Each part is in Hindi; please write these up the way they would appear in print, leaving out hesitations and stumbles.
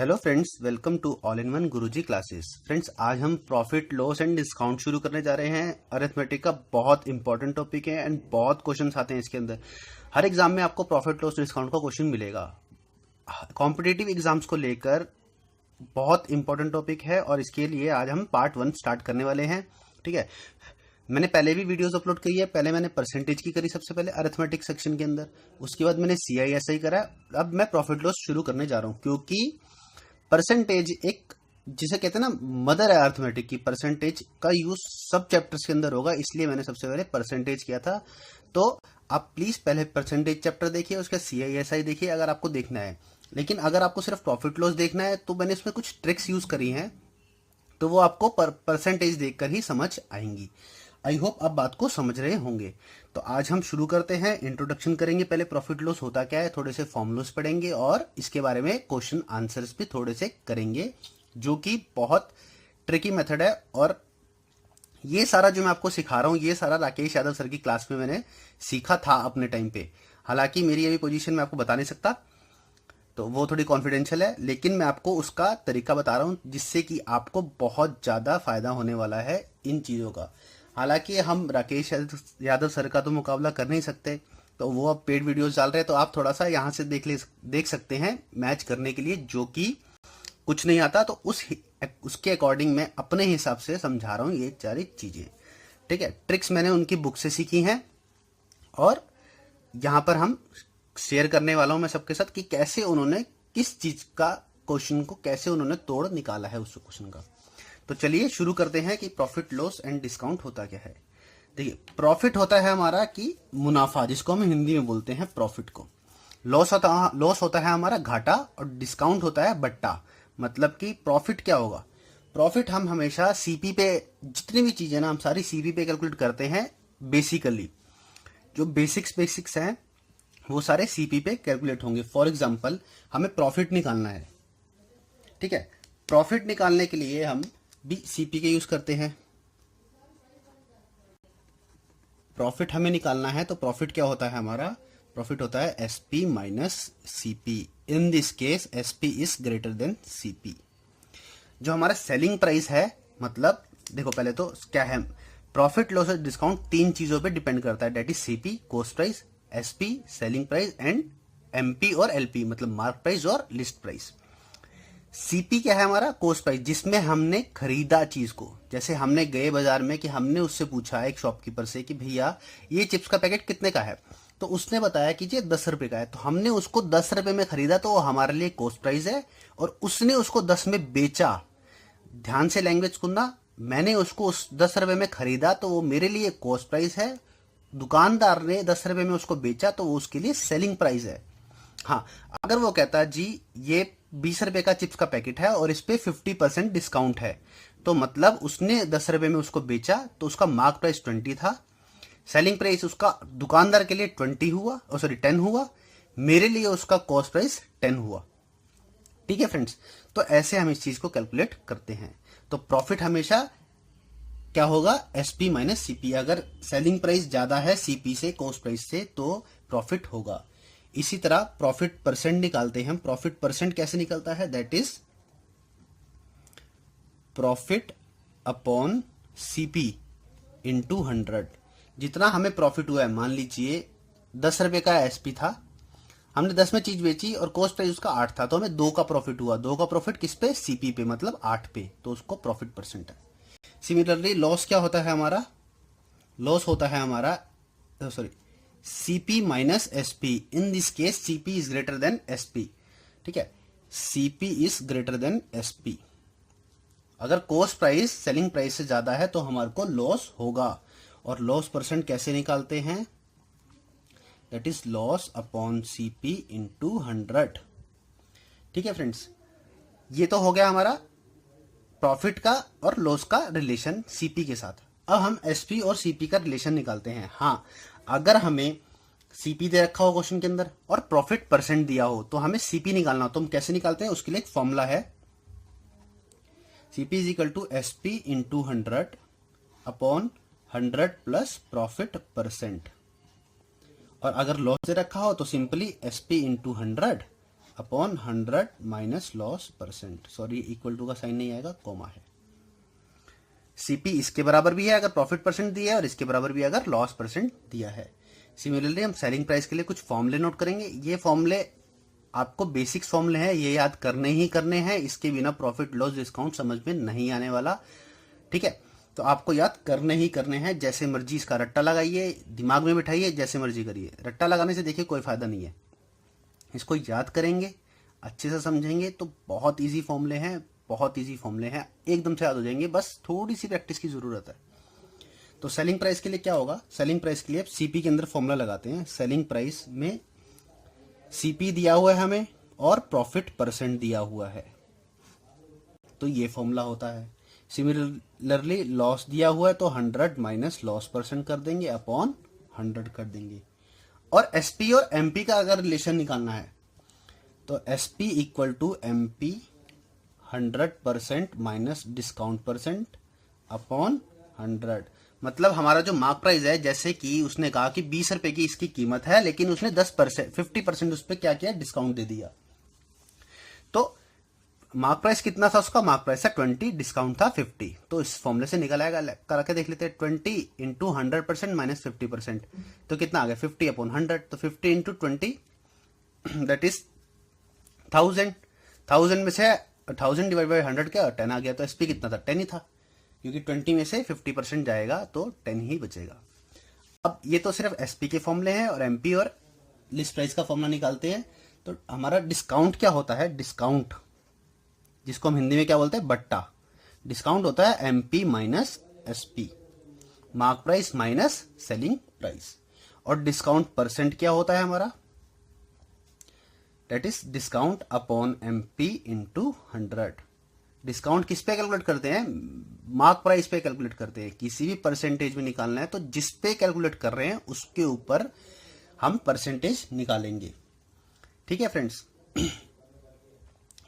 Hello friends, welcome to all in one Guruji classes. Friends, आज हम प्रॉफिट लॉस एंड डिस्काउंट शुरू करने जा रहे हैं। अरिथमेटिक का बहुत इंपॉर्टेंट टॉपिक है एंड बहुत क्वेश्चंस आते हैं इसके अंदर। हर एग्जाम में आपको प्रॉफिट लॉस डिस्काउंट का क्वेश्चन मिलेगा। कॉम्पिटिटिव एग्जाम्स को लेकर बहुत इंपॉर्टेंट टॉपिक है और इसके लिए आज हम पार्ट 1 स्टार्ट करने वाले हैं। ठीक है, मैंने पहले भी वीडियोस अपलोड की है। पहले मैंने परसेंटेज की करी सबसे पहले अरिथमेटिक सेक्शन के अंदर, उसके बाद मैंने CISI करा। अब मैं प्रॉफिट लॉस शुरू करने जा रहा हूँ क्योंकि परसेंटेज एक जिसे कहते हैं ना मदर है अर्थमेटिक की। परसेंटेज का यूज सब चैप्टर्स के अंदर होगा, इसलिए मैंने सबसे पहले परसेंटेज किया था। तो आप प्लीज पहले परसेंटेज चैप्टर देखिए, उसका CISI देखिए अगर आपको देखना है। लेकिन अगर आपको सिर्फ प्रॉफिट लॉस देखना है तो मैंने इसमें कुछ ट्रिक्स यूज करी हैं, तो वो आपको परसेंटेज देखकर ही समझ आएंगी। आई होप आप बात को समझ रहे होंगे। तो आज हम शुरू करते हैं। इंट्रोडक्शन करेंगे, पहले प्रॉफिट लॉस होता क्या है, थोड़े से फॉर्मूलास पढ़ेंगे और इसके बारे में क्वेश्चन आंसर्स भी थोड़े से करेंगे, जो कि बहुत ट्रिकी मेथड है। और ये सारा जो मैं आपको सिखा रहा हूँ, ये सारा राकेश यादव सर की क्लास में मैंने सीखा था अपने टाइम पे। हालांकि मेरी अभी पोजीशन में आपको बता नहीं सकता, तो वो थोड़ी कॉन्फिडेंशियल है, लेकिन मैं आपको उसका तरीका बता रहा हूँ जिससे कि आपको बहुत ज़्यादा फायदा होने वाला है इन चीज़ों का। हालांकि हम राकेश यादव सर का तो मुकाबला कर नहीं सकते, तो वो अब पेड वीडियोस डाल रहे हैं, तो आप थोड़ा सा यहाँ से देख सकते हैं मैच करने के लिए, जो कि कुछ नहीं आता। तो उसके अकॉर्डिंग मैं अपने हिसाब से समझा रहा हूँ ये सारी चीज़ें। ठीक है, ट्रिक्स मैंने उनकी बुक से सीखी हैं और यहाँ पर हम शेयर करने वाला हूँ मैं सबके साथ कि कैसे उन्होंने किस चीज़ का क्वेश्चन को कैसे उन्होंने तोड़ निकाला है उस क्वेश्चन का। तो चलिए शुरू करते हैं कि प्रॉफिट लॉस एंड डिस्काउंट होता क्या है। देखिए, प्रॉफिट होता है हमारा कि मुनाफा, जिसको हम हिंदी में बोलते हैं प्रॉफिट को। लॉस होता है हमारा घाटा, और डिस्काउंट होता है बट्टा। मतलब कि प्रॉफिट क्या होगा, प्रॉफिट हम हमेशा CP पे, जितनी भी चीजें ना हम सारी CP पे कैलकुलेट करते हैं। बेसिकली जो बेसिक्स हैं वो सारे CP पे कैलकुलेट होंगे। फॉर एग्जाम्पल, हमें प्रॉफिट निकालना है। ठीक है, प्रॉफिट निकालने के लिए हम भी CP के यूज करते हैं। प्रॉफिट हमें निकालना है तो प्रॉफिट क्या होता है हमारा, प्रॉफिट होता है SP minus CP। In this case SP is greater than CP। जो हमारा सेलिंग प्राइस है, मतलब देखो पहले तो क्या है, प्रॉफिट लॉस डिस्काउंट 3 चीजों पे डिपेंड करता है, that is CP cost price, SP selling price and MP और LP मतलब मार्क प्राइस और लिस्ट प्राइस। CP क्या है हमारा, कॉस्ट प्राइस, जिसमें हमने खरीदा चीज को। जैसे हमने गए बाजार में कि हमने उससे पूछा एक शॉपकीपर से कि भैया ये चिप्स का पैकेट कितने का है, तो उसने बताया कि ये 10 रुपए का है। तो हमने उसको 10 रुपए में खरीदा, तो वो हमारे लिए कॉस्ट प्राइस है, और उसने उसको 10 में बेचा। ध्यान से लैंग्वेज सुनना, मैंने उसको उस 10 रुपए में खरीदा तो वो मेरे लिए कॉस्ट प्राइस है, दुकानदार ने 10 रुपए में उसको बेचा तो वो उसके लिए सेलिंग प्राइस है। हाँ, अगर वो कहता जी ये 20 रुपए का चिप्स का पैकेट है और इस पे 50% डिस्काउंट है, तो मतलब उसने 10 रुपए में उसको बेचा तो उसका मार्क प्राइस 20 था, सेलिंग प्राइस उसका दुकानदार के लिए 20 हुआ, 10 हुआ, मेरे लिए उसका कॉस्ट प्राइस 10 हुआ। ठीक है फ्रेंड्स, तो ऐसे हम इस चीज को कैलकुलेट करते हैं। तो प्रॉफिट हमेशा क्या होगा, SP माइनस CP। अगर सेलिंग प्राइस ज्यादा है CP से, कॉस्ट प्राइस से, तो प्रॉफिट होगा। इसी तरह प्रॉफिट परसेंट निकालते हैं हम। प्रॉफिट परसेंट कैसे निकलता है, that is profit upon CP into 100। जितना हमें प्रॉफिट हुआ है, मान लीजिए 10 रुपए का SP था, हमने 10 में चीज बेची और कॉस्ट प्राइस उसका 8 था, तो हमें 2 का प्रॉफिट हुआ। 2 का प्रॉफिट किस पे, CP पे, मतलब 8 पे, तो उसको प्रॉफिट परसेंट है। सिमिलरली लॉस क्या होता है हमारा, लॉस होता है हमारा CP minus SP। In this case CP is greater than SP। ठीक है, CP is greater than SP। अगर कॉस्ट प्राइस सेलिंग प्राइस से ज्यादा है तो हमारे को लॉस होगा। और लॉस परसेंट कैसे निकालते हैं, that is loss upon CP into 100। ठीक है फ्रेंड्स, ये तो हो गया हमारा प्रॉफिट का और लॉस का रिलेशन CP के साथ। अब हम SP और CP का रिलेशन निकालते हैं। हाँ, अगर हमें CP दे रखा हो क्वेश्चन के अंदर और प्रॉफिट परसेंट दिया हो तो हमें CP निकालना हो, तो हम कैसे निकालते हैं, उसके लिए एक फॉर्मूला है, CP is equal to SP into 100 upon 100 plus profit percent. और अगर लॉस दे रखा हो तो simply SP into 100 upon 100 minus loss percent, sorry equal to का साइन नहीं आएगा, कॉमा है। सीपी इसके बराबर भी है अगर प्रॉफिट परसेंट दिया है, और इसके बराबर भी अगर लॉस परसेंट दिया है। सिमिलरली हम सेलिंग प्राइस के लिए कुछ फॉर्मूले नोट करेंगे। ये फॉर्मूले आपको बेसिक्स फॉर्मूले हैं, ये याद करने ही करने हैं, इसके बिना प्रॉफिट लॉस डिस्काउंट समझ में नहीं आने वाला। ठीक है, तो आपको याद करने ही करने हैं। जैसे मर्जी इसका रट्टा लगाइए, दिमाग में बिठाइए, जैसे मर्जी करिए। रट्टा लगाने से देखिए कोई फायदा नहीं है, इसको याद करेंगे, अच्छे से समझेंगे तो बहुत इजी फॉर्मूले हैं, बहुत इजी फॉर्मूले हैं, एकदम से याद हो जाएंगे, बस थोड़ी सी प्रैक्टिस की जरूरत है। तो सेलिंग प्राइस के लिए क्या होगा, सेलिंग प्राइस के लिए सीपी के अंदर फॉर्मूला लगाते हैं। सेलिंग प्राइस में सीपी दिया हुआ है हमें और प्रॉफिट परसेंट दिया हुआ है, तो ये फॉर्मूला होता है। सिमिलरली लॉस दिया हुआ है तो 100 माइनस लॉस परसेंट कर देंगे अपॉन 100 कर देंगे। और एसपी और एमपी का अगर रिलेशन निकालना है तो SP equal to MP 100% minus discount percent upon 100। मतलब हमारा जो मार्क प्राइस है, जैसे कि उसने कहा कि 20 रुपए की इसकी कीमत है, लेकिन उसने 10% 50% उस पर क्या किया, डिस्काउंट दे दिया। तो मार्क प्राइस कितना था उसका, मार्क प्राइस था 20, डिस्काउंट था 50। तो इस फॉर्मूले से निकल आएगा, करके देख लेते हैं। 20 इंटू 100% माइनस 50%, तो कितना आ गया 50 अपॉन 100। तो 50 इंटू 20 दैट इज 1000। 1000 में से 1000 डिवाइड बाई 100 क्या 10 आ गया। तो एसपी कितना था, 10 ही था, क्योंकि 20 में से 50% जाएगा तो 10 ही बचेगा। अब ये तो सिर्फ एसपी के फॉर्मूले हैं, और एमपी और लिस्ट प्राइस का फॉर्मूला निकालते हैं। तो हमारा डिस्काउंट क्या होता है, डिस्काउंट जिसको हम हिंदी में क्या बोलते हैं, बट्टा। डिस्काउंट होता है MP minus SP, mark price minus selling price. और डिस्काउंट परसेंट क्या होता है हमारा, that is discount upon MP into 100। Discount किस पे कैलकुलेट करते हैं, मार्क प्राइस पे कैलकुलेट करते हैं। किसी भी परसेंटेज में निकालना है तो जिस पे कैलकुलेट कर रहे हैं उसके ऊपर हम परसेंटेज निकालेंगे। ठीक है फ्रेंड्स,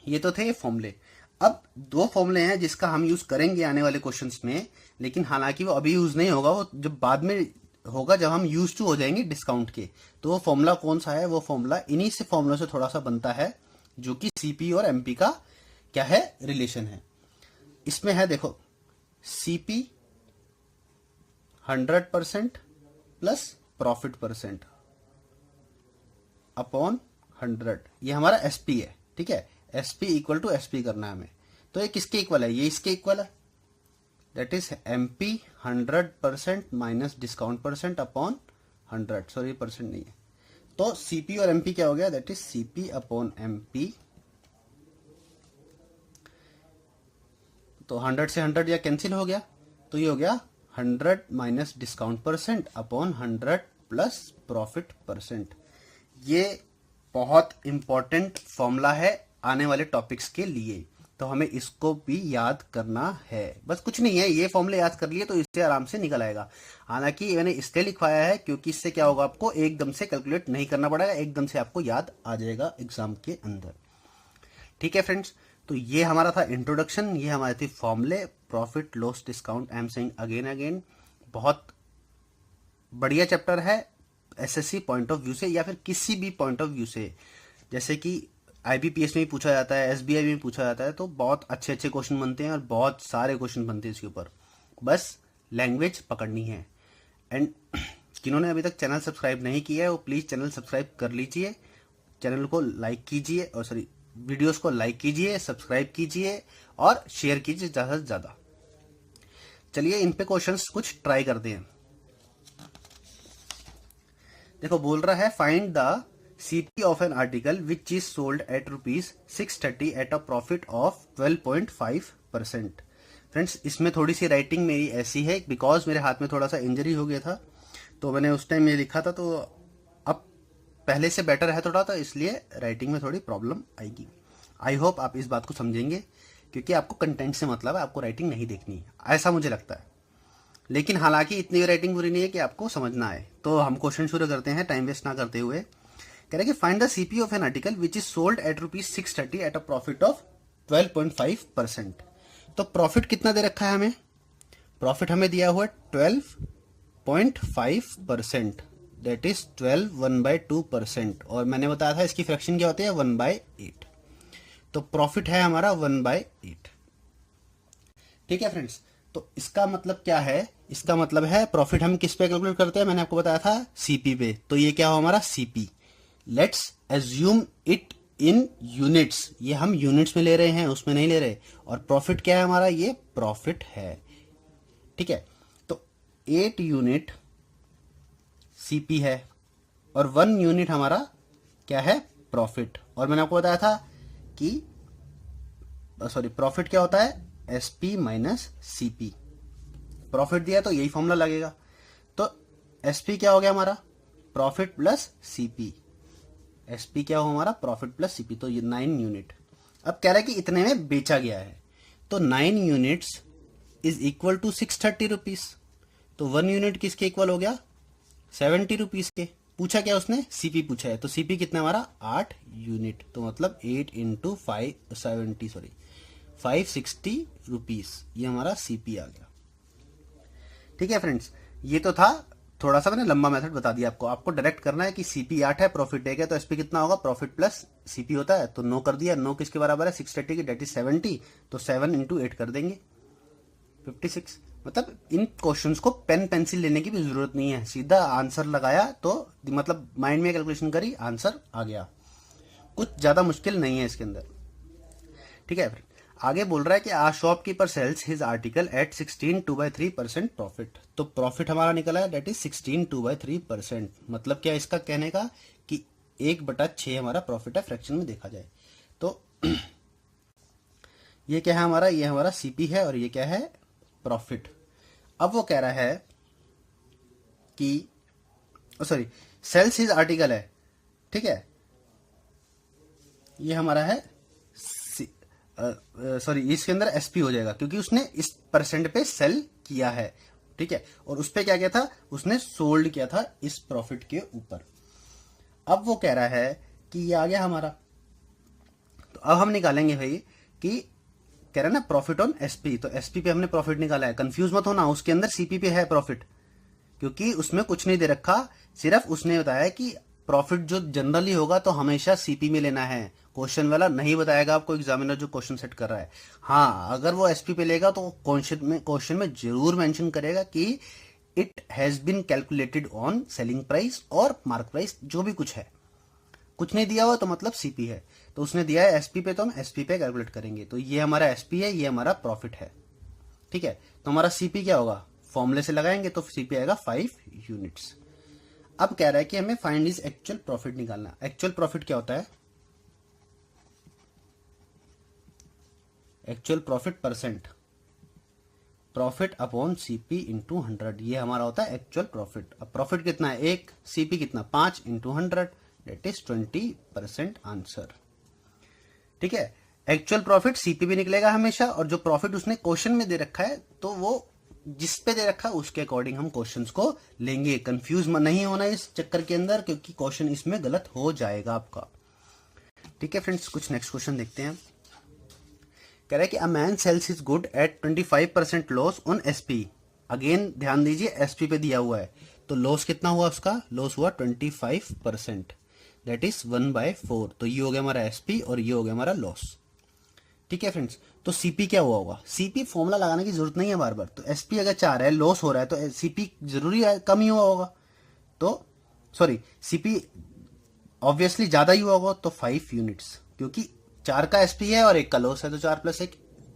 ये तो थे फॉर्मूले। अब दो फॉर्मूले हैं जिसका हम यूज करेंगे आने वाले क्वेश्चंस में, लेकिन हालांकि वो अभी यूज नहीं होगा, वो जब बाद में होगा, जब हम यूज टू हो जाएंगे डिस्काउंट के। तो वो फॉर्मूला कौन सा है, वो फॉर्मूला इन्हीं से फॉर्मूला से थोड़ा सा बनता है, जो कि सीपी और एमपी का क्या है, रिलेशन है। इसमें है देखो, CP 100% plus profit percent upon 100, ये हमारा एसपी है। ठीक है, एसपी इक्वल टू एसपी करना है हमें। तो ये किसके इक्वल है, ये इसके इक्वल है, that is MP 100% minus discount percent upon 100, sorry percent नहीं है। तो सीपी और एमपी क्या हो गया, that is CP upon MP. तो 100 से 100 या कैंसिल हो गया, तो ये हो गया 100 minus discount percent upon 100 plus profit percent. ये बहुत इंपॉर्टेंट फॉर्मूला है आने वाले टॉपिक्स के लिए, तो हमें इसको भी याद करना है। बस कुछ नहीं है, ये फॉर्मूले याद कर लिए तो इससे आराम से निकल आएगा। हालांकि मैंने इसलिए लिखवाया है क्योंकि इससे क्या होगा, आपको एकदम से कैलकुलेट नहीं करना पड़ेगा, एकदम से आपको याद आ जाएगा एग्जाम के अंदर। ठीक है फ्रेंड्स, तो ये हमारा था इंट्रोडक्शन, ये हमारे थे फॉर्मूले, profit loss discount. I am saying again again, बहुत बढ़िया चैप्टर है एसएससी पॉइंट ऑफ व्यू से, या फिर किसी भी पॉइंट ऑफ व्यू से। जैसे कि आईबीपीएस में भी पूछा जाता है, एसबीआई में भी पूछा जाता है, तो बहुत अच्छे अच्छे क्वेश्चन बनते हैं और बहुत सारे क्वेश्चन बनते हैं इसके ऊपर। बस लैंग्वेज पकड़नी है। एंड जिन्होंने अभी तक चैनल सब्सक्राइब नहीं किया है वो प्लीज़ चैनल सब्सक्राइब कर लीजिए, चैनल को लाइक कीजिए, और सॉरी वीडियोस को लाइक कीजिए, सब्सक्राइब कीजिए और शेयर कीजिए ज़्यादा से ज़्यादा। चलिए इन पे क्वेश्चंस कुछ ट्राई करते हैं। देखो बोल रहा है, find the CP of an article which is sold eight ₹630 at a profit of 12.5%। Friends, इसमें थोड़ी सी राइटिंग मेरी ऐसी है बिकॉज मेरे हाथ में थोड़ा सा इंजरी हो गया था, तो मैंने उस टाइम ये लिखा था, तो अब पहले से बेटर है थोड़ा, तो इसलिए राइटिंग में थोड़ी प्रॉब्लम आएगी। आई होप आप इस बात को समझेंगे, क्योंकि आपको कंटेंट से मतलब है, आपको राइटिंग नहीं देखनी है, ऐसा मुझे लगता है। लेकिन हालांकि इतनी राइटिंग बुरी नहीं है कि आपको समझना आए। तो हम क्वेश्चन शुरू करते हैं टाइम वेस्ट ना करते हुए। कह रहे कि find the CP of an article which is sold eight ₹630 at a profit of 12.5%। तो प्रॉफिट कितना दे रखा है हमें, प्रॉफिट हमें दिया हुआ है 12.5%। दैट इज 12 1/2%, और मैंने बताया था इसकी फ्रैक्शन क्या होती है 1/8। तो प्रॉफिट है हमारा 1/8। ठीक है फ्रेंड्स, तो इसका मतलब क्या है, इसका मतलब है प्रॉफिट हम किस पे कैलकुलेट करते हैं, मैंने आपको बताया था सीपी पे। तो ये क्या हो हमारा CP. Let's assume it in units, ये हम यूनिट्स में ले रहे हैं, उसमें नहीं ले रहे। और प्रॉफिट क्या है हमारा, ये प्रॉफिट है। ठीक है, तो 8 यूनिट सीपी है और 1 यूनिट हमारा क्या है, प्रॉफिट। और मैंने आपको बताया था कि सॉरी, प्रॉफिट क्या होता है, एसपी माइनस सीपी। प्रॉफिट दिया तो यही फॉर्मूला लगेगा। तो एसपी क्या हो गया हमारा, प्रॉफिट प्लस सीपी। एसपी क्या हो हमारा, प्रॉफिट प्लस सीपी। तो ये 9 यूनिट। अब कह रहा है कि इतने में बेचा गया है, तो 9 units is equal to 630 rupees. तो 1 यूनिट किसके इक्वल हो गया, 70 रुपीज के। पूछा क्या उसने, सीपी पूछा है। तो सीपी कितना हमारा 8 यूनिट, तो मतलब 8 इंटू 570 सॉरी 560 रुपीज, ये हमारा सीपी आ गया। ठीक है फ्रेंड्स, ये तो था थोड़ा सा मैंने लंबा मेथड बता दिया आपको। आपको डायरेक्ट करना है कि सीपी 8 है, प्रॉफिट 1 है, तो एसपी कितना होगा, प्रॉफिट प्लस सीपी होता है। तो 9 कर दिया, 9 किसके बराबर है 630 की, डेट इज 70। तो 7 इंटू 8 कर देंगे 56। मतलब इन क्वेश्चंस को पेन पेंसिल लेने की भी जरूरत नहीं है, सीधा आंसर लगाया तो मतलब माइंड में कैलकुलेशन करी, आंसर आ गया। कुछ ज्यादा मुश्किल नहीं है इसके अंदर। ठीक है, आगे बोल रहा है कि a shopkeeper sells his article at 16 2/3% profit. तो प्रॉफिट हमारा निकला है दैट इज 16 2/3%। मतलब क्या इसका कहने का कि 1/6 हमारा प्रॉफिट है, फ्रैक्शन में देखा जाए तो। ये क्या है हमारा, ये हमारा सीपी है और ये क्या है, प्रॉफिट। अब वो कह रहा है कि सॉरी, सेल्स हिज आर्टिकल है। ठीक है, ये हमारा है सॉरी, इसके अंदर एसपी हो जाएगा क्योंकि उसने इस परसेंट पे सेल किया है। ठीक है, और उस पे क्या किया था, उसने सोल्ड किया था इस प्रॉफिट के ऊपर। अब वो कह रहा है कि ये आ गया हमारा। तो अब हम निकालेंगे भाई कि कह रहा है ना प्रॉफिट ऑन एसपी, तो एसपी पे हमने प्रॉफिट निकाला है। कंफ्यूज मत होना, उसके अंदर सीपी पे है प्रॉफिट, क्योंकि उसमें कुछ नहीं दे रखा, सिर्फ उसने बताया कि प्रॉफिट जो जनरली होगा तो हमेशा सीपी में लेना है। क्वेश्चन वाला नहीं बताएगा आपको, एग्जामिनर जो क्वेश्चन सेट कर रहा है। हाँ, अगर वो एसपी पे लेगा तो क्वेश्चन में जरूर मेंशन करेगा कि it has been calculated on selling price और मार्क प्राइस, जो भी कुछ है। कुछ नहीं दिया हुआ तो मतलब सीपी है, तो उसने दिया है एसपी पे, तो हम एसपी पे कैलकुलेट करेंगे। तो ये हमारा एसपी है, ये हमारा प्रॉफिट है। ठीक है, तो हमारा सीपी क्या होगा, फॉर्मूले से लगाएंगे तो सीपी आएगा 5 यूनिट्स। अब कह रहा है कि हमें फाइंड इज एक्चुअल प्रॉफिट निकालना। एक्चुअल प्रॉफिट क्या होता है, actual profit percent, profit upon CP into 100, ये हमारा होता है एक्चुअल प्रॉफिट। अब प्रॉफिट कितना है 1, सीपी कितना 5 इंटू 100, दैट इज 20% आंसर। ठीक है, एक्चुअल प्रॉफिट सीपी भी निकलेगा हमेशा, और जो प्रॉफिट उसने क्वेश्चन में दे रखा है तो वो जिस पे दे रखा है उसके अकॉर्डिंग हम क्वेश्चंस को लेंगे। कंफ्यूज नहीं होना इस चक्कर के अंदर, क्योंकि क्वेश्चन इसमें गलत हो जाएगा आपका। ठीक है फ्रेंड्स, कुछ नेक्स्ट क्वेश्चन देखते हैं। कह रहा है कि a man sales his good at 25% loss on SP. Again ध्यान दीजिए, एसपी पे दिया हुआ है, तो लॉस कितना हुआ, उसका लॉस हुआ 25%, दैट इज 1/4। तो ये हो गया हमारा एसपी और ये हो गया हमारा लॉस। ठीक है फ्रेंड्स, तो सीपी क्या हुआ होगा, सीपी फॉर्मूला लगाने की जरूरत नहीं है बार बार। तो एसपी अगर 4 है, लॉस हो रहा है, तो सीपी जरूरी है कम ही हुआ होगा। तो सॉरी, सीपी ऑब्वियसली ज्यादा ही हुआ होगा, तो 5 यूनिट्स, क्योंकि 4 का एसपी है और 1 का लॉस है, तो 4 + 1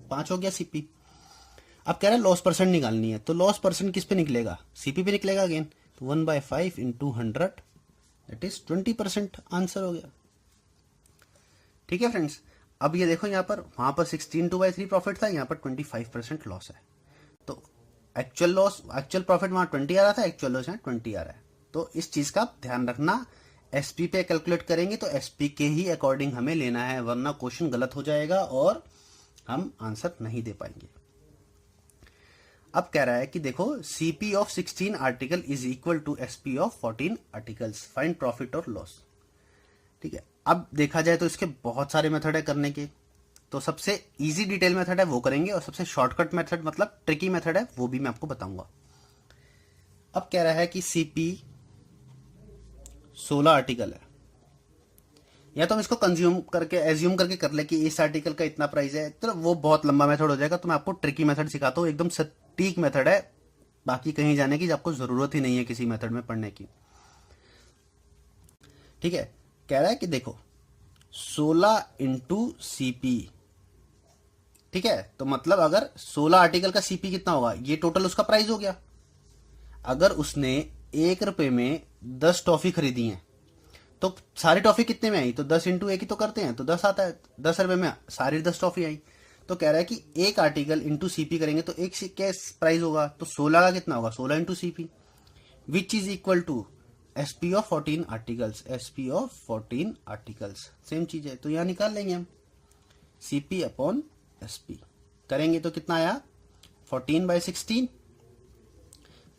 5 हो गया सीपी। अब कह रहा है लॉस परसेंट निकालनी है, तो लॉस परसेंट किस पे निकलेगा, सीपी पे निकलेगा अगेन। तो 1/5 इंटू 100, दैट इज 20% आंसर हो गया। ठीक है फ्रेंड्स, अब ये देखो यहाँ पर, वहां पर 16 2/3 प्रॉफिट था, यहाँ पर 25% लॉस है। तो एक्चुअल लॉस, एक्चुअल प्रॉफिट वहां 20 आ रहा था, एक्चुअल लॉस यहाँ 20 आ रहा है। तो इस चीज का ध्यान रखना, एसपी पे कैलकुलेट करेंगे तो एसपी के ही अकॉर्डिंग हमें लेना है, वरना क्वेश्चन गलत हो जाएगा और हम आंसर नहीं दे पाएंगे। अब कह रहा है कि देखो, CP of 16 article is equal to SP of 14 articles, find profit और लॉस। ठीक है, अब देखा जाए तो इसके बहुत सारे मेथड है करने के, तो सबसे इजी डिटेल मेथड है वो करेंगे, और सबसे शॉर्टकट मेथड मतलब ट्रिकी मेथड है वो भी मैं आपको बताऊंगा। अब कह रहा है कि सीपी 16 आर्टिकल है, या तो हम इसको कंज्यूम करके एज्यूम करके कर ले कि इस आर्टिकल का इतना प्राइस है, तो वो बहुत लंबा मेथड हो जाएगा। तो मैं आपको ट्रिकी मेथड सिखाता हूँ, एकदम सटीक मेथड है, बाकी कहीं जाने की आपको जरूरत ही नहीं है किसी मेथड में पढ़ने की। ठीक है, कह रहा है कि देखो 16 इंटू सीपी, ठीक है, तो मतलब अगर 16 आर्टिकल का सीपी कितना होगा, ये टोटल उसका प्राइस हो गया। अगर उसने 1 रुपए में 10 टॉफी खरीदी है तो सारी टॉफी कितने में आई, तो 10 इंटू एक ही तो करते हैं, तो 10 आता है, 10 रुपए में सारी 10 टॉफी आई। तो कह रहा है कि एक आर्टिकल इंटू सीपी करेंगे तो एक क्या प्राइस होगा, तो 16 का कितना होगा, 16 into CP, which is equal to SP of 14 articles, SP of 14 articles same चीज है। तो यहां निकाल लेंगे हम सीपी अपॉन एसपी, करेंगे तो कितना आया 14/16,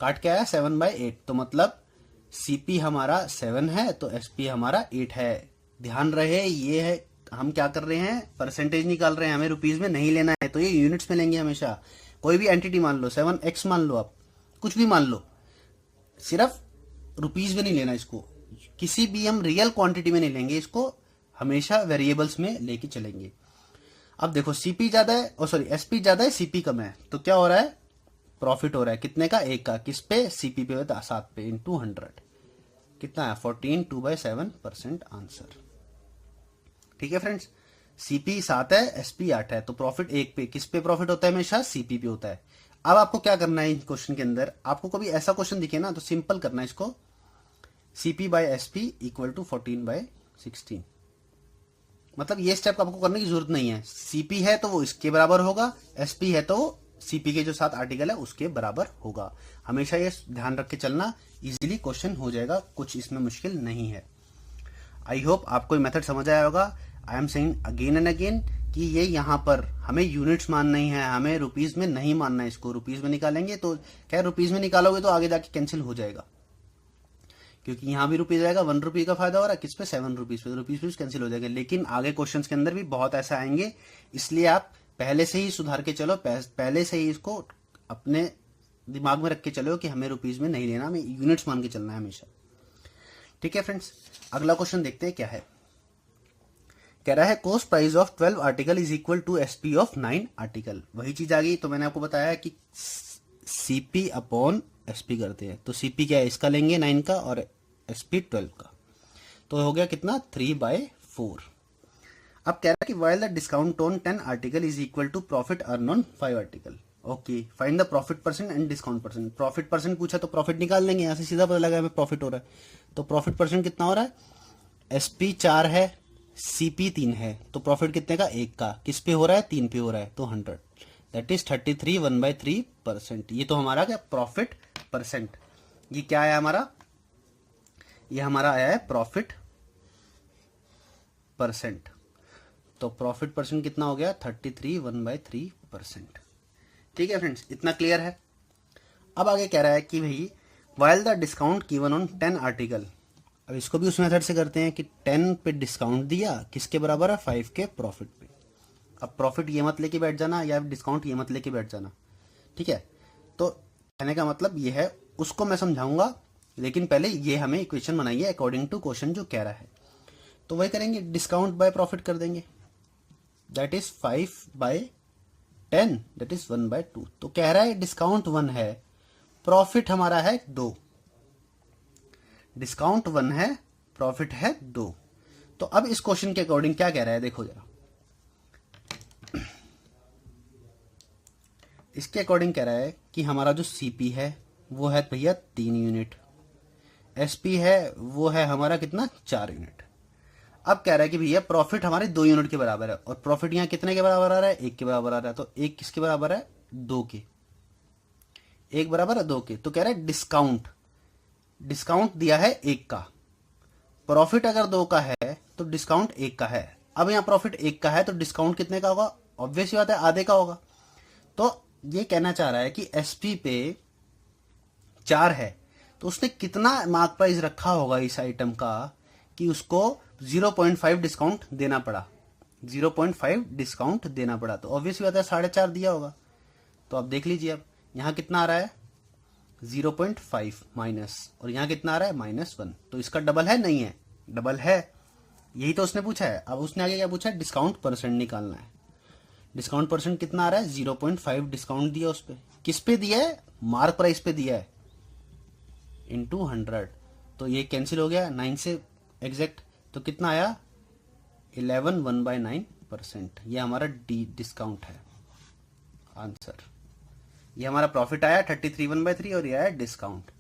काट के आया 7/8, तो मतलब सीपी हमारा 7 है तो एसपी हमारा 8 है। ध्यान रहे ये है, हम क्या कर रहे हैं, परसेंटेज निकाल रहे हैं, हमें रुपीज में नहीं लेना है, तो ये यूनिट्स में लेंगे हमेशा। कोई भी एंटिटी मान लो, 7x मान लो, आप कुछ भी मान लो, सिर्फ रुपीज में नहीं लेना इसको, किसी भी हम रियल क्वांटिटी में नहीं लेंगे इसको, हमेशा वेरिएबल्स में लेके चलेंगे। अब देखो सीपी ज्यादा है, और सॉरी एसपी ज्यादा है, सीपी कम है, तो क्या हो रहा है, प्रॉफिट हो रहा है कितने का, 1 का, किस पे, सीपी पे, 7 पे, इंटू 100, कितना है 14, 2/7% आंसर। ठीक है फ्रेंड्स, सीपी 7 है, एसपी 8 है, तो प्रॉफिट 1 पे, किस पे प्रॉफिट होता है, हमेशा सीपी पे होता है। अब आपको क्या करना है इन क्वेश्चन के अंदर, आपको कभी ऐसा क्वेश्चन दिखे ना तो सिंपल करना है इसको, CP by SP equal to 14/16, मतलब ये स्टेप आपको करने की जरूरत नहीं है। सीपी है तो वो इसके बराबर होगा, एसपी है तो वो सीपी के जो 7 आर्टिकल है उसके बराबर होगा। हमेशा ये ध्यान रख के चलना, इजीली क्वेश्चन हो जाएगा, कुछ इसमें मुश्किल नहीं है। आई होप आपको ये मेथड समझ आया होगा। I am saying again and again कि ये यहाँ पर हमें यूनिट्स मानना ही है, हमें रुपीज में नहीं मानना है इसको। रुपीज में निकालेंगे तो क्या, रुपीज में निकालोगे तो आगे जाके कैंसिल हो जाएगा, क्योंकि यहाँ भी रुपीज आएगा, 1 रुपये का फायदा हो रहा है किस पे, 7 रुपीज पे, रुपीज कैंसिल हो जाएगा। लेकिन आगे क्वेश्चंस के अंदर भी बहुत ऐसा आएंगे, इसलिए आप पहले से ही सुधार के चलो, पहले से ही इसको अपने दिमाग में रख के चलो कि हमें रुपीज में नहीं लेना, हमें यूनिट्स मान के चलना है हमेशा। ठीक है फ्रेंड्स, अगला क्वेश्चन देखते हैं क्या है। कह रहा है cost price of 12 article is equal to SP of 9 article. वही चीज आ गई, तो मैंने आपको बताया कि सीपी अपॉन एसपी करते हैं, तो सीपी क्या है, इसका लेंगे 9 का और एसपी 12 का, तो हो गया कितना 3/4। अब कह रहा है कि while the discount on 10 article is equal to profit earn on 5 article. Okay, find the profit percent and discount percent. Profit percent पूछा तो प्रॉफिट निकाल लेंगे, यहां से सीधा पता लगा हमें प्रॉफिट हो रहा है, तो प्रॉफिट परसेंट कितना हो रहा है, एसपी 4 है, सीपी 3 है, तो प्रॉफिट कितने का, 1 का, किस पे हो रहा है, 3 पे हो रहा है, तो 100, दैट इज 33 1/3%। ये तो हमारा क्या, प्रॉफिट परसेंट। ये क्या है हमारा, ये हमारा आया है प्रॉफिट परसेंट, तो प्रॉफिट परसेंट कितना हो गया, 33 1/3%। ठीक है फ्रेंड्स, इतना क्लियर है। अब आगे कह रहा है कि भाई while the discount given on 10 article, अब इसको भी उस मेथड से करते हैं कि 10 पे डिस्काउंट दिया, किसके बराबर है, 5 के प्रॉफिट पे। अब प्रॉफिट ये मत लेके बैठ जाना, या डिस्काउंट ये मत लेके बैठ जाना, ठीक है। तो कहने का मतलब ये है, उसको मैं समझाऊंगा, लेकिन पहले ये हमें इक्वेशन बनाइए अकॉर्डिंग टू क्वेश्चन जो कह रहा है। तो वही करेंगे, डिस्काउंट बाय प्रॉफिट कर देंगे, दैट इज 5/10, दैट इज 1/2। तो कह रहा है डिस्काउंट 1 है, प्रॉफिट हमारा है 2, डिस्काउंट 1 है, प्रॉफिट है 2। तो अब इस क्वेश्चन के अकॉर्डिंग क्या कह रहा है, देखो जरा, इसके अकॉर्डिंग कह रहा है कि हमारा जो सीपी है वो है भैया 3 यूनिट, एसपी है वो है हमारा कितना, 4 यूनिट। अब कह रहा है कि भैया प्रॉफिट हमारे 2 यूनिट के बराबर है, और प्रॉफिट यहाँ कितने के बराबर आ रहा है, 1 के बराबर आ रहा है, तो 1 किसके बराबर है, 2 के, 1 बराबर है 2 के। तो कह रहा है डिस्काउंट, डिस्काउंट दिया है 1 का, प्रॉफिट अगर 2 का है तो डिस्काउंट 1 का है। अब यहाँ प्रॉफिट 1 का है तो डिस्काउंट कितने का होगा, ऑब्वियस बात है आधे का होगा। तो ये कहना चाह रहा है कि एसपी पे 4 है, तो उसने कितना मार्क प्राइस रखा होगा इस आइटम का कि उसको 0.5 डिस्काउंट देना पड़ा, 0.5 डिस्काउंट देना पड़ा, तो ऑब्वियस बात है 4.5 दिया होगा। तो आप देख लीजिए, अब यहाँ कितना आ रहा है, 0.5 माइनस, और यहाँ कितना आ रहा है -1, तो इसका डबल है नहीं है, डबल है, यही तो उसने पूछा है। अब उसने आगे क्या पूछा है, डिस्काउंट परसेंट निकालना है। डिस्काउंट परसेंट कितना आ रहा है, 0.5 डिस्काउंट दिया उस पर, किस पे दिया है, मार्क प्राइस पे दिया है, इंटू 100, तो ये कैंसिल हो गया 9 से एग्जैक्ट, तो कितना आया 11 1/9%। ये हमारा डी डिस्काउंट है आंसर। ये हमारा प्रॉफिट आया 33 1/3 और ये आया डिस्काउंट।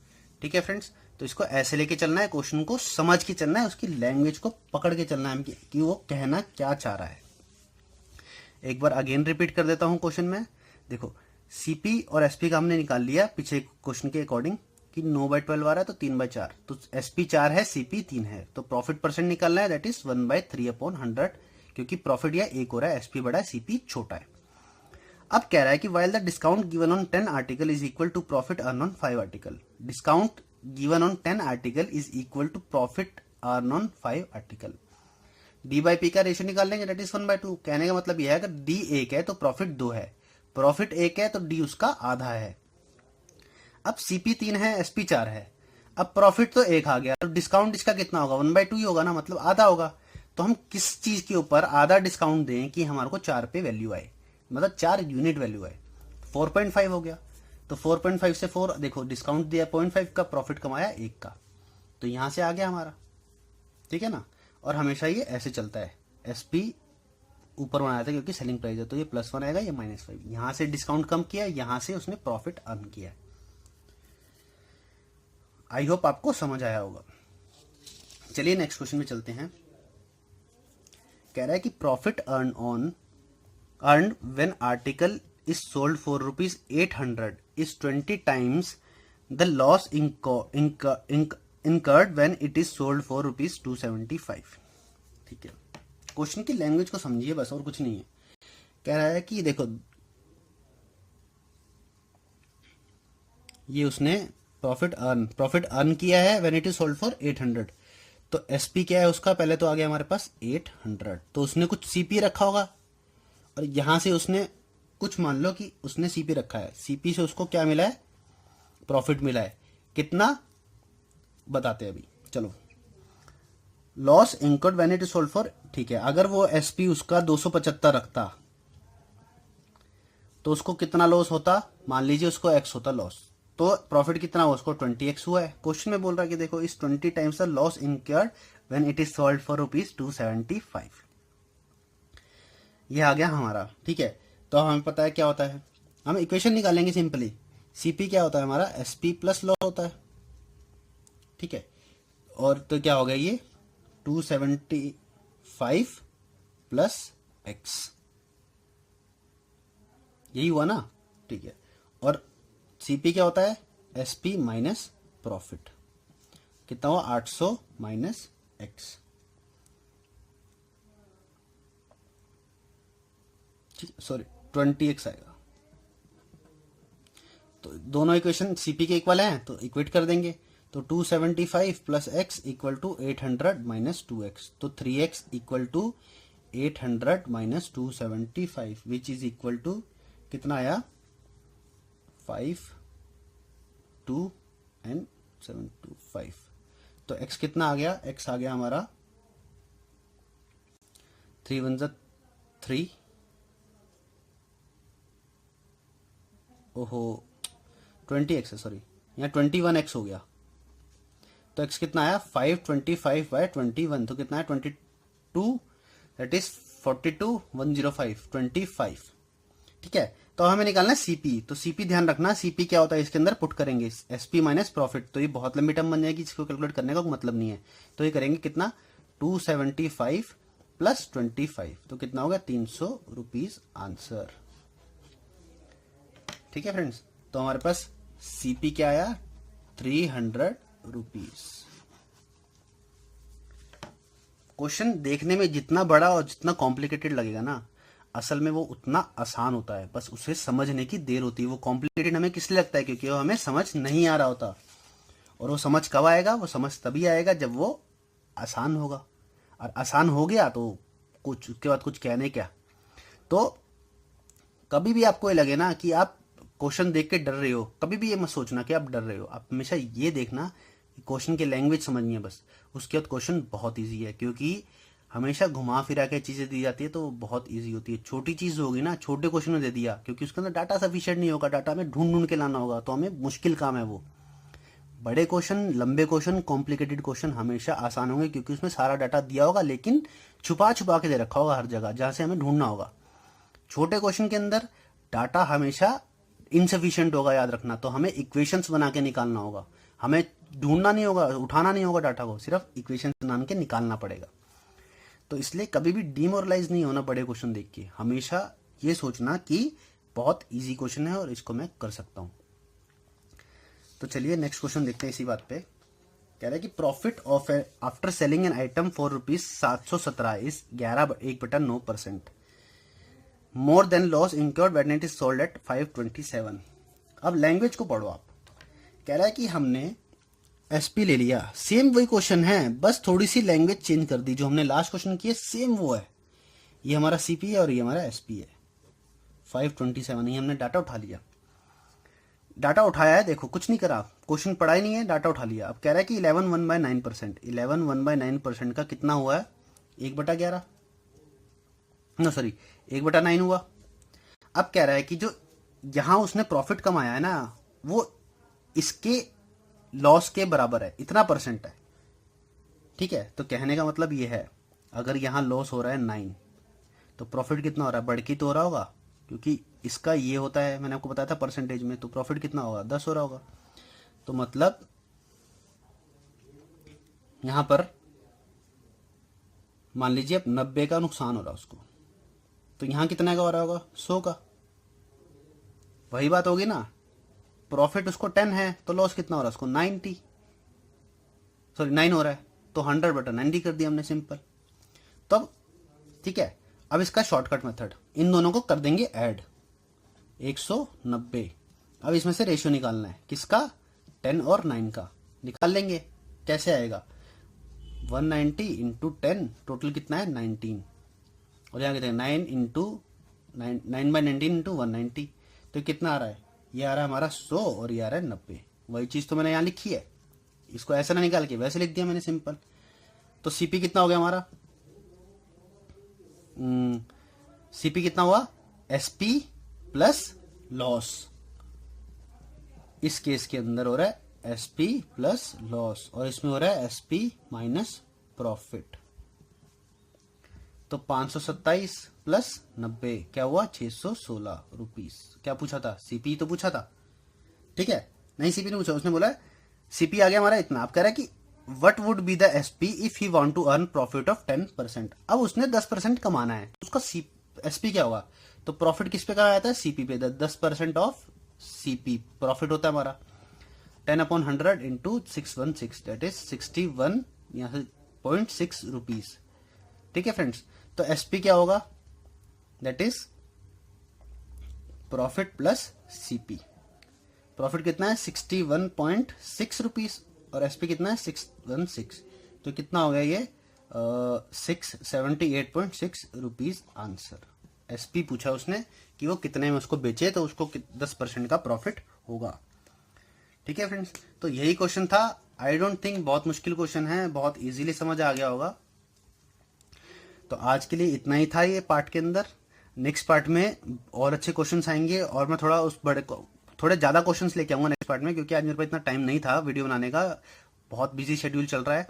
ठीक है फ्रेंड्स, तो इसको ऐसे लेके चलना है, क्वेश्चन को समझ के चलना है, उसकी लैंग्वेज को पकड़ के चलना है कि वो कहना क्या चाह रहा है। एक बार अगेन रिपीट कर देता हूं क्वेश्चन में। देखो सीपी और एसपी का हमने निकाल लिया पिछले क्वेश्चन के अकॉर्डिंग कि 9/12 आ रहा है तो 3/4, तो एसपी 4 है, सीपी 3 है, तो प्रॉफिट परसेंट निकालना है, दैट इज 1/3/100, क्योंकि प्रॉफिट यह एक हो रहा है, एसपी बड़ा है, सीपी छोटा है। अब कह रहा है कि while the discount given on 10 article is equal to profit earn on 5 article, discount given on 10 article is equal to profit earn on 5 article. D by P का रेशियो निकाल लेंगे, दैट इज 1/2। कहने का मतलब यह है अगर डी 1 है तो प्रॉफिट 2 है, प्रॉफिट 1 है तो डी उसका आधा है। अब सीपी 3 है, एसपी 4 है, अब प्रॉफिट तो 1 आ गया, तो डिस्काउंट इसका कितना होगा, 1/2 ही होगा ना, मतलब आधा होगा। तो हम किस चीज के ऊपर आधा डिस्काउंट दें कि हमारे को 4 पे वैल्यू आए, मतलब 4 यूनिट वैल्यू आए। 4.5 हो गया, तो 4.5 से 4 देखो डिस्काउंट दिया 0.5 का, प्रॉफिट कमाया 1 का, तो यहां से आ गया हमारा। ठीक है ना, और हमेशा ये ऐसे चलता है, एसपी ऊपर बनाया था क्योंकि सेलिंग प्राइस है, तो ये +1 आएगा, ये -5, यहां से डिस्काउंट कम किया, यहां से उसने प्रॉफिट अर्न किया। आई होप आपको समझ आया होगा। चलिए नेक्स्ट क्वेश्चन में चलते हैं। कह रहा है कि profit earn when article is sold for ₹800 is 20 times the loss incurred when it is sold for ₹275। ठीक है, क्वेश्चन की लैंग्वेज को समझिए बस, और कुछ नहीं है। कह रहा है कि देखो ये उसने प्रॉफिट अर्न किया है when it is sold for 800, तो एसपी क्या है उसका, पहले तो आ गया हमारे पास 800, तो उसने कुछ सीपी रखा होगा, और यहां से उसने कुछ मान लो कि उसने सीपी रखा है, सीपी से उसको क्या मिला है, प्रॉफिट मिला है, कितना बताते हैं अभी। चलो, loss incurred when it is sold for, ठीक है, अगर वो एसपी उसका 275 रखता तो उसको कितना लॉस होता, मान लीजिए उसको एक्स होता लॉस, तो प्रॉफिट कितना हुआ उसको 20x हुआ है। क्वेश्चन में बोल रहा है कि देखो इस 20 times the loss incurred when it is sold for ₹275, ये आ गया हमारा। ठीक है, तो हमें पता है क्या होता है, हम इक्वेशन निकालेंगे सिंपली, सीपी क्या होता है हमारा, एसपी प्लस लॉस होता है। ठीक है, और तो क्या हो गया ये 275 प्लस एक्स, यही हुआ ना। ठीक है, और सीपी क्या होता है, एसपी माइनस प्रॉफिट, कितना हुआ 800 माइनस एक्स। सॉरी 20x आएगा, तो दोनों इक्वेशन सीपी के इक्वल हैं तो इक्वेट कर देंगे, तो 275 plus x equal to 800 minus 2x, तो 3x equal to 800 minus 275 which is equal to कितना आया 5 2 एंड 7 2 5, तो x कितना आ गया, x आ गया हमारा 3 1 3, ओहो 20x है, सॉरी यहाँ 21x हो गया, तो x कितना आया 525/21, तो कितना है 22, दैट इज 42,105 25। ठीक है, तो हमें निकालना है सीपी, तो सीपी ध्यान रखना, सीपी क्या होता है इसके अंदर पुट करेंगे एसपी माइनस प्रॉफिट, तो ये बहुत लंबी टर्म बन जाएगी जिसको कैलकुलेट करने का कोई मतलब नहीं है, तो ये करेंगे कितना 275 प्लस 25, तो कितना होगा 300 रुपीज आंसर। ठीक है फ्रेंड्स, तो हमारे पास सीपी क्या आया 300 रुपीज। क्वेश्चन देखने में जितना बड़ा और जितना कॉम्प्लिकेटेड लगेगा ना, असल में वो उतना आसान होता है, बस उसे समझने की देर होती है। वो कॉम्प्लिकेटेड हमें किस लिए लगता है, क्योंकि वो हमें समझ नहीं आ रहा होता, और वो समझ कब आएगा, वो समझ तभी आएगा जब वो आसान होगा, और आसान हो गया तो कुछ उसके बाद कुछ कहने क्या। तो कभी भी आपको ये लगे ना कि आप क्वेश्चन देख के डर रहे हो, कभी भी ये मत सोचना कि आप डर रहे हो। आप हमेशा ये देखना कि क्वेश्चन की लैंग्वेज समझनी है बस, उसके बाद क्वेश्चन बहुत ईजी है, क्योंकि हमेशा घुमा फिरा के चीज़ें दी जाती है तो वो बहुत ईजी होती है। छोटी चीज़ होगी ना, छोटे क्वेश्चन में दे दिया, क्योंकि उसके अंदर डाटा सफिशिएंट नहीं होगा, डाटा हमें ढूंढ ढूंढ के लाना होगा, तो हमें मुश्किल काम है वो। बड़े क्वेश्चन, लंबे क्वेश्चन, कॉम्प्लिकेटेड क्वेश्चन हमेशा आसान होंगे, क्योंकि उसमें सारा डाटा दिया होगा, लेकिन छुपा छुपा के दे रखा होगा हर जगह, जहाँ से हमें ढूंढना होगा। छोटे क्वेश्चन के अंदर डाटा हमेशा इनसफिशिएंट होगा, याद रखना, तो हमें इक्वेशंस बना के निकालना होगा, हमें ढूंढना नहीं होगा, उठाना नहीं होगा डाटा को, सिर्फ इक्वेशंस बना के निकालना पड़ेगा। तो इसलिए कभी भी डिमोरलाइज नहीं होना बड़े क्वेश्चन देख के, हमेशा ये सोचना कि बहुत इजी क्वेश्चन है और इसको मैं कर सकता हूं। तो चलिए नेक्स्ट क्वेश्चन देखते हैं इसी बात पे। कह रहा है कि profit of after selling an item for ₹717 is 11/1/9%, more than loss incurred when it is sold at 527। अब लैंग्वेज को पढ़ो आप। कह रहा है कि हमने एसपी ले लिया, सेम वही क्वेश्चन है, बस थोड़ी सी लैंग्वेज चेंज कर दी, जो हमने लास्ट क्वेश्चन किया सेम वो है। ये हमारा सीपी है और ये हमारा एसपी है। 527 ही हमने डाटा उठा लिया, डाटा उठाया है, देखो कुछ नहीं करा, क्वेश्चन पढ़ा ही नहीं है, डाटा उठा लिया। अब कह रहा है कि 11 1/9%, 11 1/9% का कितना हुआ है? 1/11, नो सॉरी 1/9 हुआ। अब कह रहा है कि जो यहां उसने प्रॉफिट कमाया है ना, वो इसके लॉस के बराबर है, इतना परसेंट है, ठीक है। तो कहने का मतलब ये है, अगर यहां लॉस हो रहा है 9, तो प्रॉफिट कितना हो रहा है? बढ़ के तो हो रहा होगा, क्योंकि इसका ये होता है, मैंने आपको बताया था परसेंटेज में, तो प्रॉफिट कितना होगा? 10 हो रहा होगा। तो मतलब यहां पर मान लीजिए अब 90 का नुकसान हो रहा है उसको, तो यहां कितने का हो रहा होगा? 100 का। वही बात होगी ना, प्रॉफिट उसको 10 है तो लॉस कितना हो रहा है उसको? 90, सॉरी 9 हो रहा है, तो 100/90 कर दिया हमने, सिंपल। तो अब ठीक है, अब इसका शॉर्टकट मेथड, इन दोनों को कर देंगे ऐड, 190। अब इसमें से रेशियो निकालना है, किसका? 10 और 9 का। निकाल लेंगे, कैसे आएगा? 190 इंटू 10, टोटल कितना है? 19, और यहाँ कितना है? 9/19 इंटू 190, तो कितना आ रहा है? ये आ रहा है हमारा 100 और ये आ रहा है 90। वही चीज तो मैंने यहाँ लिखी है, इसको ऐसा ना निकाल के वैसे लिख दिया मैंने, सिंपल। तो सीपी कितना हो गया हमारा? सीपी कितना हुआ? एसपी प्लस लॉस, इस केस के अंदर हो रहा है एसपी प्लस लॉस, और इसमें हो रहा है एसपी माइनस प्रॉफिट। तो 527 प्लस 90 क्या हुआ? 616 रुपीस। क्या पूछा था? सीपी तो पूछा था, ठीक है, नहीं सीपी नहीं पूछा, उसने बोला सीपी आ गया हमारा इतना। अब कह रहा है कि what would be the SP if he want to earn profit of 10%। अब उसने 10% कमाना है, उसका एसपी क्या होगा? तो प्रॉफिट किस पे कहा जाता है? सीपी पे। 10% ऑफ सीपी प्रॉफिट होता है हमारा, 10/100 इंटू 616, दैट इज 61 यहाँ से 0.6 रुपीज, ठीक है फ्रेंड्स। तो एसपी क्या होगा? That is profit plus CP. Profit कितना है? 61.6 रुपीज, और एसपी कितना है? 616, तो कितना हो गया ये? 678.6 रुपीज आंसर। एसपी पूछा उसने कि वो कितने में उसको बेचे, तो उसको 10% का प्रॉफिट होगा, ठीक है फ्रेंड्स। तो यही क्वेश्चन था। आई डोंट थिंक बहुत मुश्किल क्वेश्चन है, बहुत इजीली समझ आ गया होगा। तो आज के लिए इतना ही था ये पार्ट के अंदर। नेक्स्ट पार्ट में और अच्छे क्वेश्चंस आएंगे, और मैं थोड़ा उस थोड़े ज़्यादा क्वेश्चंस लेके आऊँगा नेक्स्ट पार्ट में, क्योंकि आज मेरे पास इतना टाइम नहीं था वीडियो बनाने का, बहुत बिजी शेड्यूल चल रहा है।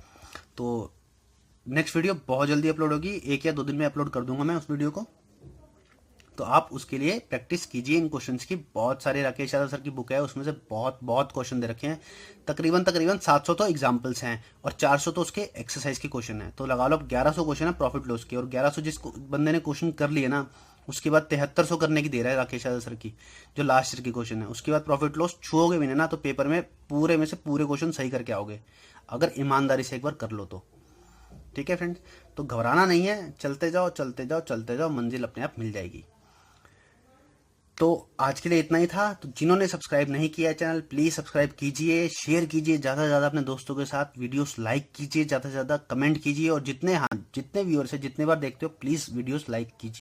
तो नेक्स्ट वीडियो बहुत जल्दी अपलोड होगी, 1 या 2 दिन में अपलोड कर दूंगा मैं उस वीडियो को। तो आप उसके लिए प्रैक्टिस कीजिए इन क्वेश्चंस की। बहुत सारे राकेश यादव सर की बुक है, उसमें से बहुत बहुत क्वेश्चन दे रखे हैं, तकरीबन 700 तो एग्जाम्पल्स हैं, और 400 तो उसके एक्सरसाइज के क्वेश्चन हैं। तो लगा लो अब 1100 क्वेश्चन है प्रॉफिट लॉस के, और 1100 जिस बंदे ने क्वेश्चन कर लिए ना, उसके बाद 7300 करने की दे रहा है राकेश यादव सर की, जो लास्ट ईयर की क्वेश्चन है। उसके बाद प्रॉफिट लॉस छुओगे भी नहीं ना, तो पेपर में पूरे में से पूरे क्वेश्चन सही करके आओगे, अगर ईमानदारी से एक बार कर लो तो, ठीक है फ्रेंड्स। तो घबराना नहीं है, चलते जाओ चलते जाओ चलते जाओ, मंजिल अपने आप मिल जाएगी। तो आज के लिए इतना ही था। तो जिन्होंने सब्सक्राइब नहीं किया है चैनल, प्लीज सब्सक्राइब कीजिए, शेयर कीजिए ज़्यादा से ज़्यादा अपने दोस्तों के साथ, वीडियोस लाइक कीजिए, ज़्यादा से ज़्यादा कमेंट कीजिए, और जितने व्यूअर्स है, जितने बार देखते हो, प्लीज़ वीडियोस लाइक कीजिए।